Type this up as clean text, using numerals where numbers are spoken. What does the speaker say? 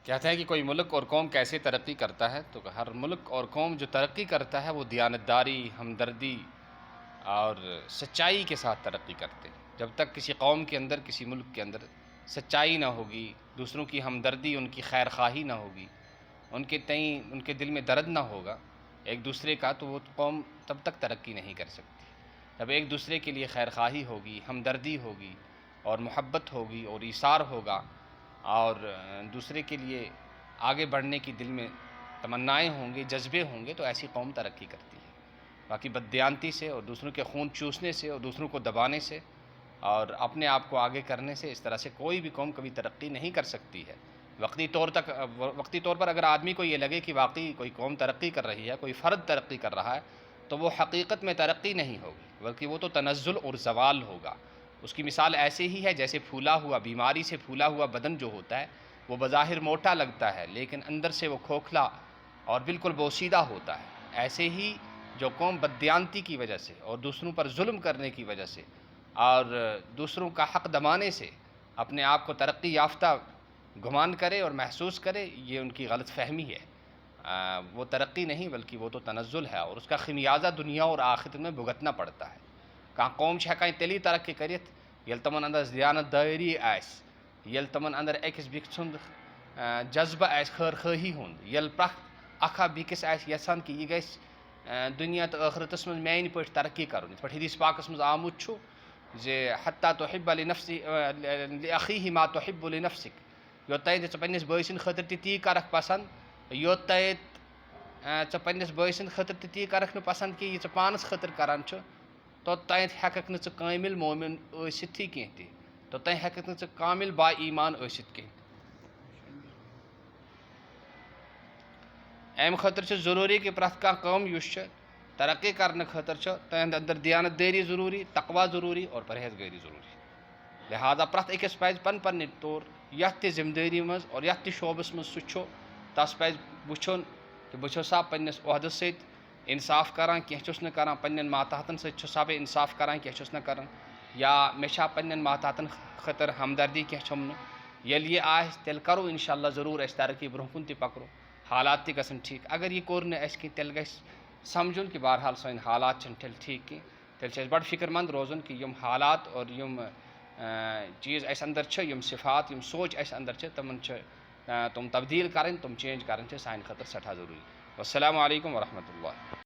کہتے ہیں کہ کوئی ملک اور قوم کیسے ترقی کرتا ہے، تو ہر ملک اور قوم جو ترقی کرتا ہے وہ دیانتداری، ہمدردی اور سچائی کے ساتھ ترقی کرتے ہیں۔ جب تک کسی قوم کے اندر، کسی ملک کے اندر سچائی نہ ہوگی، دوسروں کی ہمدردی، ان کی خیر خواہی نہ ہوگی، ان کے تئیں ان کے دل میں درد نہ ہوگا ایک دوسرے کا، تو وہ قوم تب تک ترقی نہیں کر سکتی۔ جب ایک دوسرے کے لیے خیر خواہی ہوگی، ہمدردی ہوگی اور محبت ہوگی اور ایثار ہوگا اور دوسرے کے لیے آگے بڑھنے کی دل میں تمنائیں ہوں گے، جذبے ہوں گے، تو ایسی قوم ترقی کرتی ہے۔ باقی بددیانتی سے اور دوسروں کے خون چوسنے سے اور دوسروں کو دبانے سے اور اپنے آپ کو آگے کرنے سے، اس طرح سے کوئی بھی قوم کبھی ترقی نہیں کر سکتی ہے۔ وقتی طور پر اگر آدمی کو یہ لگے کہ واقعی کوئی قوم ترقی کر رہی ہے، کوئی فرد ترقی کر رہا ہے، تو وہ حقیقت میں ترقی نہیں ہوگی، بلکہ وہ تو تنزل اور زوال ہوگا۔ اس کی مثال ایسے ہی ہے جیسے پھولا ہوا، بیماری سے پھولا ہوا بدن جو ہوتا ہے، وہ بظاہر موٹا لگتا ہے لیکن اندر سے وہ کھوکھلا اور بالکل بوسیدہ ہوتا ہے۔ ایسے ہی جو قوم بددیانتی کی وجہ سے اور دوسروں پر ظلم کرنے کی وجہ سے اور دوسروں کا حق دبانے سے اپنے آپ کو ترقی یافتہ گمان کرے اور محسوس کرے، یہ ان کی غلط فہمی ہے۔ وہ ترقی نہیں بلکہ وہ تو تنزل ہے، اور اس کا خمیازہ دنیا اور آخرت میں بھگتنا پڑتا ہے۔ کانٛہہ قوم چھِ ہٮ۪کان تیلی ترقی کٔرِتھ ییٚلہِ تِمن اندر دیانت دٲری آسہِ، ییٚلہِ تِمن اندر أکِس بیٚکہِ سُنٛد جذبہٕ آسہِ خٲر خواہی ہُنٛد، ییٚلہِ پرٛٮ۪تھ اکھ بیٚکِس آسہِ یژھان کہ یہِ گژھِ دنیا تہٕ ٲخرتس منٛز میانہِ پٲٹھۍ ترقی کرُن، یِتھ پٲٹھۍ حدیث پاکس منٛز آمُت چھُ زِ حتیٰ تحب لأخیہ ما تحب لنفسک، یوٚتانۍ ژٕ پننِس بٲے سٕنٛدِ خٲطرٕ تہِ تی کرکھ پسنٛد، یوٚتانۍ ژٕ پننِس بٲے سٕنٛدِ خٲطرٕ تہِ تی کرکھ نہٕ پسنٛد کہِ یہِ ژٕ پانس خٲطرٕ کران چھُ، توٚتانۍ ہٮ۪ککھ نہٕ ژٕ کٲمِل مومِن ٲسِتھٕے کینٛہہ تہِ، توٚتانۍ ہٮ۪ککھ نہٕ ژٕ کامِل با ایمان ٲسِتھ کینٛہہ۔ امہِ خٲطرٕ چھُ ضروٗری کہ پرٛٮ۪تھ کانٛہہ قوم یُس چھِ ترقی کرنہٕ خٲطرٕ چھُ تہنٛدِ اندر دیانت دٲری ضروٗری، تقوا ضروٗری اور پرہیزگٲری ضروٗری۔ لہٰذا پرٛٮ۪تھ أکِس پزِ پننہِ طور یتھ تہِ ذمہٕ دٲری منٛز اور یتھ تہِ شعوبس منٛز سُہ چھُ، تس پزِ وٕچھُن کہ بہٕ چھُسا پننِس عہدس سۭتۍ انصاف کران، کینٛہہ چھُس نہٕ کران، پننٮ۪ن ماتحتن سۭتۍ چھُسا بہٕ انصاف کران، کینٛہہ چھُس نہٕ کران، یا مےٚ چھا پننٮ۪ن ماتحتن خٲطرٕ ہمدردی کینٛہہ چھُم نہٕ۔ ییٚلہِ یہِ آسہِ تیٚلہِ کرو انشاء اللہ ضروٗر أسۍ ترقی، برونٛہہ کُن تہِ پکرو، حالات تہِ گژھن ٹھیٖک۔ اگر یہ کوٚر نہٕ اَسہِ کینٛہہ تیٚلہِ گژھِ سمجھُن کہ بہرحال سٲنۍ حالات چھِنہٕ تیٚلہِ ٹھیٖک کینٛہہ، تیٚلہِ چھِ اَسہِ بڑٕ فکر مند روزُن کہ یِم حالات اور یِم چیٖز اَسہِ اندر چھِ، یِم صفات، یِم سونچ اَسہِ اندر چھِ، تِمن چھِ تِم تبدیل کرٕنۍ، تِم چینج کرٕنۍ چھِ سانہِ خٲطرٕ سٮ۪ٹھاہ ضروٗری۔ والسلام علیکم ورحمۃ اللہ۔